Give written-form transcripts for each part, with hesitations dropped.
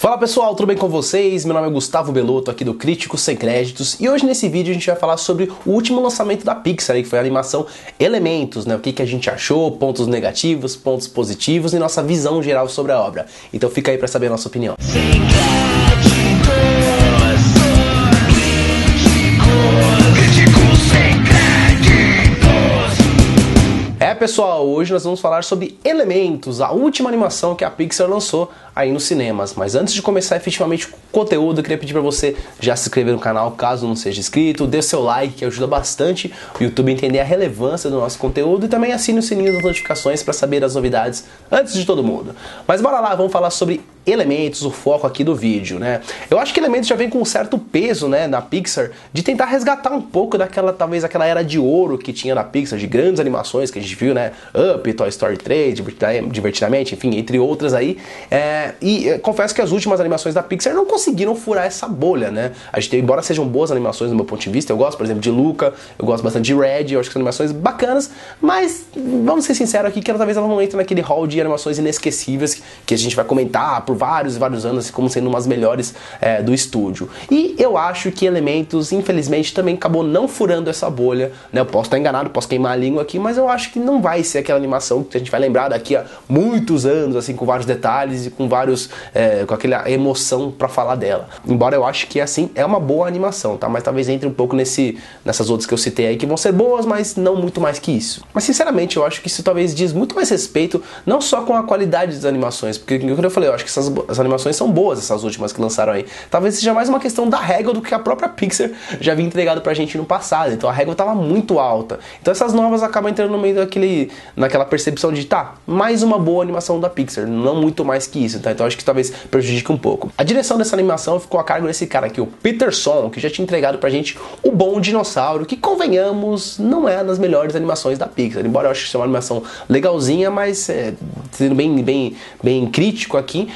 Fala pessoal, tudo bem com vocês? Meu nome é Gustavo Belotto, aqui do Crítico Sem Créditos, e hoje nesse vídeo a gente vai falar sobre o último lançamento da Pixar, que foi a animação Elementos, né? O que a gente achou, pontos negativos, pontos positivos e nossa visão geral sobre a obra. Então fica aí pra saber a nossa opinião. Pessoal, hoje nós vamos falar sobre Elementos, a última animação que a Pixar lançou aí nos cinemas. Mas antes de começar efetivamente o conteúdo, eu queria pedir para você já se inscrever no canal, caso não seja inscrito, dê seu like, que ajuda bastante o YouTube a entender a relevância do nosso conteúdo, e também assine o sininho das notificações para saber as novidades antes de todo mundo. Mas bora lá, vamos falar sobre Elementos, o foco aqui do vídeo, né? Eu acho que Elementos já vem com um certo peso, né, na Pixar, de tentar resgatar um pouco daquela, talvez aquela era de ouro que tinha na Pixar, de grandes animações que a gente viu, né? Up, Toy Story 3, Divertidamente, enfim, entre outras aí. Confesso que as últimas animações da Pixar não conseguiram furar essa bolha, né? A gente, embora sejam boas animações do meu ponto de vista, eu gosto, por exemplo, de Luca, eu gosto bastante de Red, eu acho que são animações bacanas, mas vamos ser sinceros aqui que talvez ela não entre naquele hall de animações inesquecíveis que a gente vai comentar por vários e vários anos como sendo umas melhores do estúdio. E eu acho que Elementos, infelizmente, também acabou não furando essa bolha, né? Eu posso estar enganado, posso queimar a língua aqui, mas eu acho que não vai ser aquela animação que a gente vai lembrar daqui a muitos anos, assim, com vários detalhes e com vários, com aquela emoção pra falar dela. Embora eu acho que, assim, é uma boa animação, tá? Mas talvez entre um pouco nessas outras que eu citei aí, que vão ser boas, mas não muito mais que isso. Mas, sinceramente, eu acho que isso talvez diz muito mais respeito, não só com a qualidade das animações, porque, como eu falei, eu acho que as animações são boas, essas últimas que lançaram aí. Talvez seja mais uma questão da régua do que a própria Pixar já havia entregado pra gente no passado. Então a régua tava muito alta. Então essas novas acabam entrando no meio naquela percepção de, tá, mais uma boa animação da Pixar, não muito mais que isso, tá? Então acho que talvez prejudique um pouco. A direção dessa animação ficou a cargo desse cara aqui, o Peterson, que já tinha entregado pra gente o Bom Dinossauro, que, convenhamos, não é das melhores animações da Pixar. Embora eu acho que seja uma animação legalzinha, mas sendo bem crítico aqui,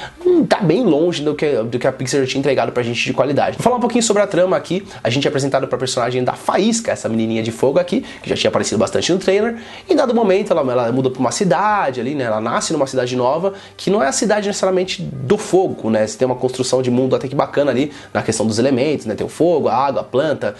tá bem longe do que a Pixar tinha entregado pra gente de qualidade. Vou falar um pouquinho sobre a trama aqui. A gente é apresentado pra personagem da Faísca, essa menininha de fogo aqui, que já tinha aparecido bastante no trailer. Em dado momento, ela muda pra uma cidade ali, né? Ela nasce numa cidade nova, que não é a cidade necessariamente do fogo, né? Você tem uma construção de mundo até que bacana ali, na questão dos elementos, né? Tem o fogo, a água, a planta,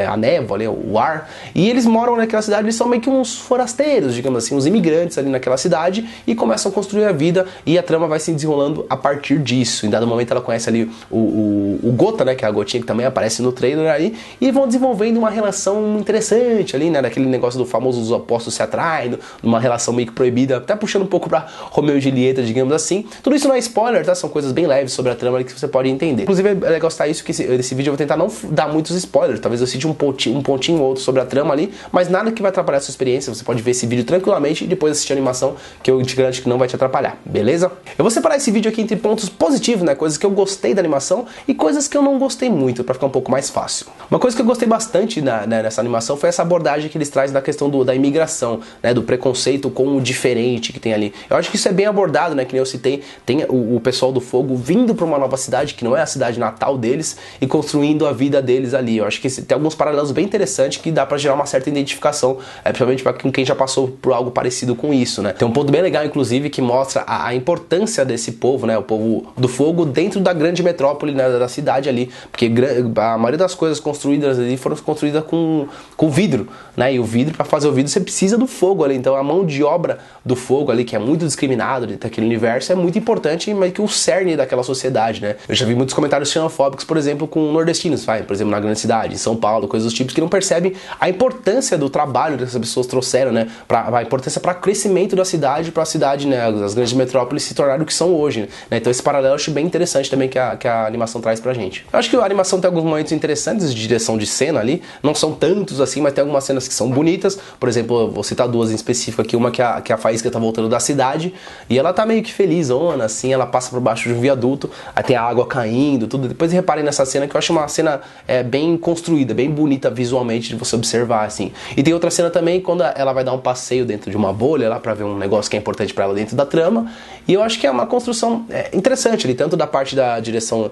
a névoa ali, o ar. E eles moram naquela cidade, eles são meio que uns forasteiros, digamos assim, uns imigrantes ali naquela cidade, e começam a construir a vida, e a trama vai se desenrolando a partir disso. Em dado momento ela conhece ali o Gota, né, que é a gotinha que também aparece no trailer ali, e vão desenvolvendo uma relação interessante ali, né, daquele negócio do famoso os opostos se atraem, uma relação meio que proibida, até puxando um pouco pra Romeu e Julieta, digamos assim. Tudo isso não é spoiler, tá? São coisas bem leves sobre a trama ali que você pode entender. Inclusive é legal citar isso, que esse vídeo eu vou tentar não dar muitos spoilers, talvez eu cite um pontinho ou outro sobre a trama ali, mas nada que vai atrapalhar a sua experiência. Você pode ver esse vídeo tranquilamente e depois assistir a animação, que eu te garanto que não vai te atrapalhar, beleza? Eu vou separar esse vídeo aqui entre pontos positivos, né, coisas que eu gostei da animação e coisas que eu não gostei muito, pra ficar um pouco mais fácil. Uma coisa que eu gostei bastante nessa animação foi essa abordagem que eles trazem da questão da imigração, né, do preconceito com o diferente que tem ali. Eu acho que isso é bem abordado, né, que nem eu citei, tem o pessoal do fogo vindo pra uma nova cidade, que não é a cidade natal deles, e construindo a vida deles ali. Eu acho que tem alguns paralelos bem interessantes que dá pra gerar uma certa identificação, principalmente pra quem já passou por algo parecido com isso, né. Tem um ponto bem legal, inclusive, que mostra a importância desse povo, né, o povo do fogo dentro da grande metrópole, né, da cidade ali, porque a maioria das coisas construídas ali foram construídas com vidro, né, e o vidro, para fazer o vidro, você precisa do fogo ali. Então a mão de obra do fogo ali, que é muito discriminado daquele universo, é muito importante, mas que o cerne daquela sociedade, né. Eu já vi muitos comentários xenofóbicos, por exemplo, com nordestinos, por exemplo, na grande cidade, em São Paulo, coisas dos tipos, que não percebem a importância do trabalho que essas pessoas trouxeram, né, a importância para o crescimento da cidade, para a cidade, né, as grandes metrópoles se tornarem o que são hoje, né. Então esse paralelo eu acho bem interessante também que a animação traz pra gente. Eu acho que a animação tem alguns momentos interessantes de direção de cena ali, não são tantos assim, mas tem algumas cenas que são bonitas. Por exemplo, eu vou citar duas em específico aqui, uma que a Faísca tá voltando da cidade, e ela tá meio que felizona, assim, ela passa por baixo de um viaduto, aí tem a água caindo, tudo. Depois reparem nessa cena, que eu acho uma cena bem construída, bem bonita visualmente de você observar, assim. E tem outra cena também, quando ela vai dar um passeio dentro de uma bolha lá pra ver um negócio que é importante pra ela dentro da trama, e eu acho que é uma construção interessante ali, tanto da parte da direção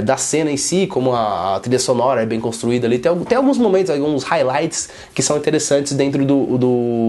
da cena em si, como a trilha sonora é bem construída ali. Tem alguns momentos, alguns highlights que são interessantes dentro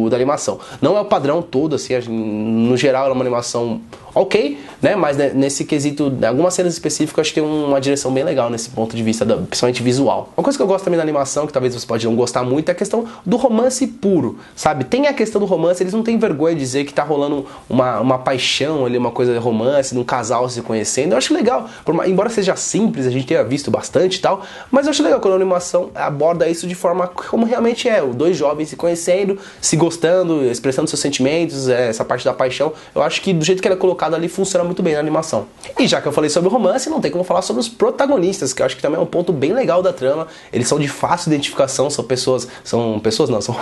da animação. Não é o padrão todo, assim, no geral é uma animação ok, né? Mas nesse quesito, algumas cenas específicas, acho que tem uma direção bem legal nesse ponto de vista, principalmente visual. Uma coisa que eu gosto também da animação, que talvez você pode não gostar muito, é a questão do romance puro, sabe? Tem a questão do romance, eles não têm vergonha de dizer que tá rolando uma paixão ali, uma coisa de romance, de um casal se conhecendo. Eu acho legal, embora seja simples, a gente tenha visto bastante e tal, mas eu acho legal quando a animação aborda isso de forma como realmente é, dois jovens se conhecendo, se gostando, expressando seus sentimentos, essa parte da paixão. Eu acho que do jeito que ela é colocada ali funciona muito bem na animação. E já que eu falei sobre o romance, não tem como falar sobre os protagonistas, que eu acho que também é um ponto bem legal da trama. Eles são de fácil identificação, são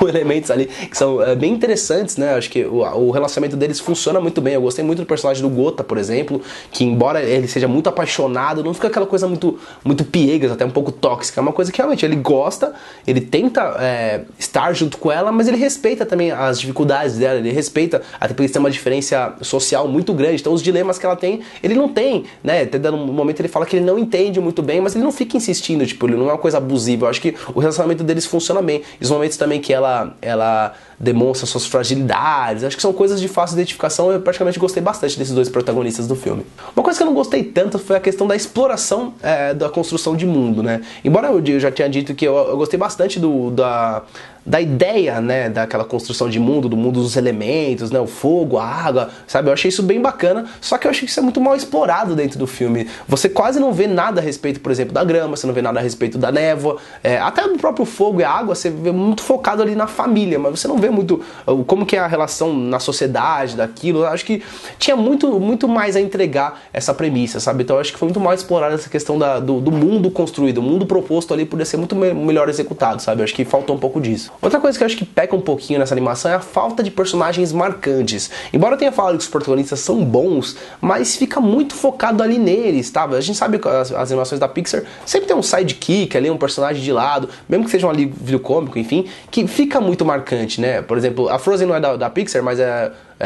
elementos ali que são bem interessantes, né? Eu acho que o relacionamento deles funciona muito bem. Eu gostei muito do personagem do Gota, por exemplo, que embora ele seja muito apaixonado, não fica aquela coisa muito piegas, até um pouco tóxica. É uma coisa que realmente ele gosta, ele tenta estar junto com ela, mas ele respeita também as dificuldades dela, ele respeita, até porque eles têm uma diferença social muito grande. Então os dilemas que ela tem, ele não tem, né? Até dando um momento ele fala que ele não entende muito bem, mas ele não fica insistindo, tipo, ele não é uma coisa abusiva. Eu acho que o relacionamento deles funciona bem. E os momentos também que ela demonstra suas fragilidades, acho que são coisas de fácil identificação. Eu praticamente gostei bastante desses dois protagonistas do filme. Uma coisa que eu não gostei tanto foi a questão da exploração da construção de mundo, né? Embora eu já tenha dito que eu gostei bastante da ideia, né, daquela construção de mundo, do mundo dos elementos, né, o fogo, a água, sabe? Eu achei isso bem bacana, só que eu achei que isso é muito mal explorado dentro do filme. Você quase não vê nada a respeito, por exemplo, da grama, você não vê nada a respeito da névoa, até do próprio fogo e a água, você vê muito focado ali na família, mas você não vê muito como que é a relação na sociedade daquilo. Eu acho que tinha muito mais a entregar essa premissa, sabe? Então eu acho que foi muito mal explorada essa questão do mundo construído, o mundo proposto ali poderia ser muito melhor executado, sabe? Eu acho que faltou um pouco disso. Outra coisa que eu acho que peca um pouquinho nessa animação é a falta de personagens marcantes. Embora eu tenha falado que os protagonistas são bons, mas fica muito focado ali neles, tá? A gente sabe que as animações da Pixar sempre tem um sidekick ali, um personagem de lado, mesmo que seja um alívio cômico, enfim, que fica muito marcante, né? Por exemplo, a Frozen não é da Pixar, mas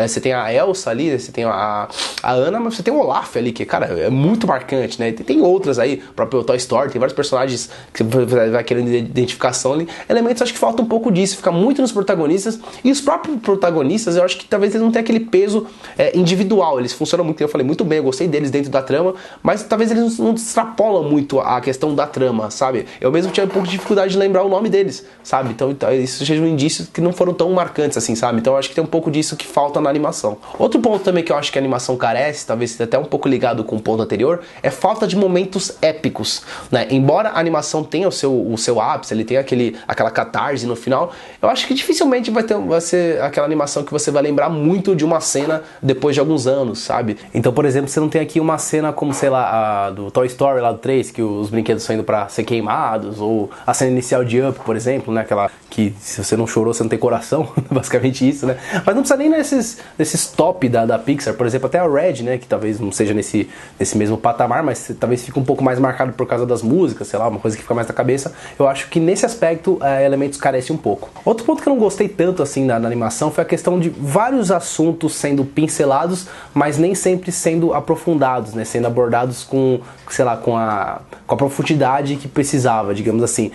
você tem a Elsa ali, você tem a Anna, mas você tem o Olaf ali, que, cara, é muito marcante, né? Tem outras aí, o próprio Toy Story, tem vários personagens que você vai querendo identificação ali. Elementos, acho que falta um pouco disso, fica muito nos protagonistas. E os próprios protagonistas, eu acho que talvez eles não tenham aquele peso individual. Eles funcionam muito, eu falei muito bem, eu gostei deles dentro da trama, mas talvez eles não extrapolam muito a questão da trama, sabe? Eu mesmo tinha um pouco de dificuldade de lembrar o nome deles, sabe? Então isso seja um indício que não foram tão marcantes assim, sabe? Então eu acho que tem um pouco disso que falta na animação. Outro ponto também que eu acho que a animação carece, talvez até um pouco ligado com o ponto anterior, é falta de momentos épicos, né? Embora a animação tenha o seu ápice, ele tem aquela catarse no final, eu acho que dificilmente vai ser aquela animação que você vai lembrar muito de uma cena depois de alguns anos, sabe? Então, por exemplo, você não tem aqui uma cena como, sei lá, a do Toy Story lá do 3, que os brinquedos estão indo pra ser queimados, ou a cena inicial de Up, por exemplo, né? Aquela que se você não chorou, você não tem coração, basicamente isso, né? Mas não precisa nem nesses top da Pixar, por exemplo, até a Red, né, que talvez não seja nesse mesmo patamar, mas talvez fique um pouco mais marcado por causa das músicas, sei lá, uma coisa que fica mais na cabeça. Eu acho que nesse aspecto elementos carecem um pouco. Outro ponto que eu não gostei tanto assim na animação foi a questão de vários assuntos sendo pincelados, mas nem sempre sendo aprofundados, né, sendo abordados com, sei lá, com a profundidade que precisava, digamos assim.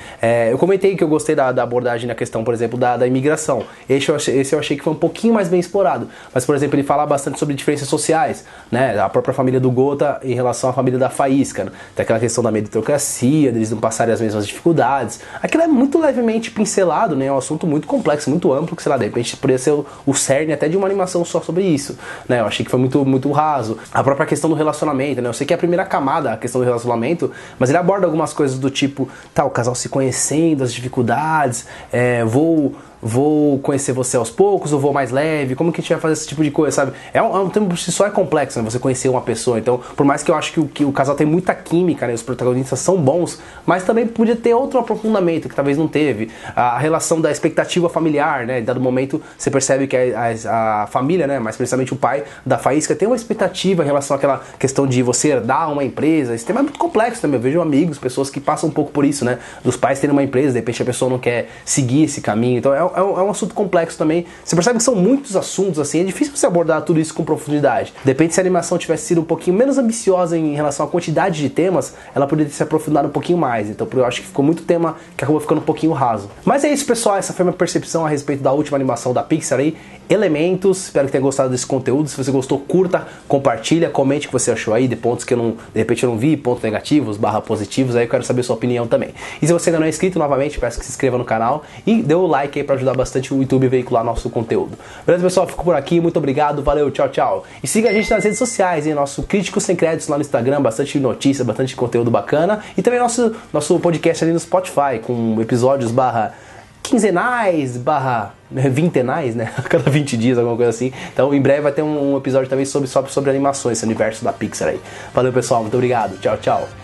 Eu comentei que eu gostei da abordagem na questão, por exemplo, da imigração. Esse eu achei que foi um pouquinho mais bem explorado. Mas, por exemplo, ele fala bastante sobre diferenças sociais, né? A própria família do Gota em relação à família da Faísca, né? Tem aquela questão da meritocracia, deles não passarem as mesmas dificuldades. Aquilo é muito levemente pincelado, né? É um assunto muito complexo, muito amplo, que, sei lá, de repente poderia ser o cerne até de uma animação só sobre isso, né? Eu achei que foi muito raso. A própria questão do relacionamento, né? Eu sei que é a primeira camada, a questão do relacionamento, mas ele aborda algumas coisas do tipo, o casal se conhecendo, as dificuldades, vou conhecer você aos poucos ou vou mais leve, como que a gente vai fazer esse tipo de coisa, sabe? É um tempo por si só é complexo, né? Você conhecer uma pessoa, então, por mais que eu acho que o casal tem muita química, né? Os protagonistas são bons, mas também podia ter outro aprofundamento que talvez não teve. A relação da expectativa familiar, né? Em dado momento, você percebe que a família, né? Mas principalmente o pai da Faísca tem uma expectativa em relação àquela questão de você herdar uma empresa. Esse tema é muito complexo também. Eu vejo amigos, pessoas que passam um pouco por isso, né? Dos pais terem uma empresa, de repente a pessoa não quer seguir esse caminho. Então um assunto complexo também. Você percebe que são muitos assuntos, assim, é difícil você abordar tudo isso com profundidade. Depende se a animação tivesse sido um pouquinho menos ambiciosa em relação à quantidade de temas, ela poderia ter se aprofundado um pouquinho mais. Então eu acho que ficou muito tema que acabou ficando um pouquinho raso. Mas é isso, pessoal, essa foi a minha percepção a respeito da última animação da Pixar aí, Elementos. Espero que tenha gostado desse conteúdo. Se você gostou, curta, compartilha, comente o que você achou aí, de pontos que de repente eu não vi, pontos negativos, /positivos, aí eu quero saber a sua opinião também. E se você ainda não é inscrito, novamente, peço que se inscreva no canal e dê o like aí pra ajudar bastante o YouTube a veicular nosso conteúdo. Beleza, pessoal? Fico por aqui, muito obrigado, valeu, tchau, tchau. E siga a gente nas redes sociais, hein? Nosso Crítico Sem Créditos lá no Instagram, bastante notícia, bastante conteúdo bacana. E também nosso podcast ali no Spotify, com episódios quinzenais, vintenais, né? A cada 20 dias, alguma coisa assim. Então, em breve vai ter um episódio também sobre animações, esse universo da Pixar aí. Valeu, pessoal. Muito obrigado. Tchau, tchau.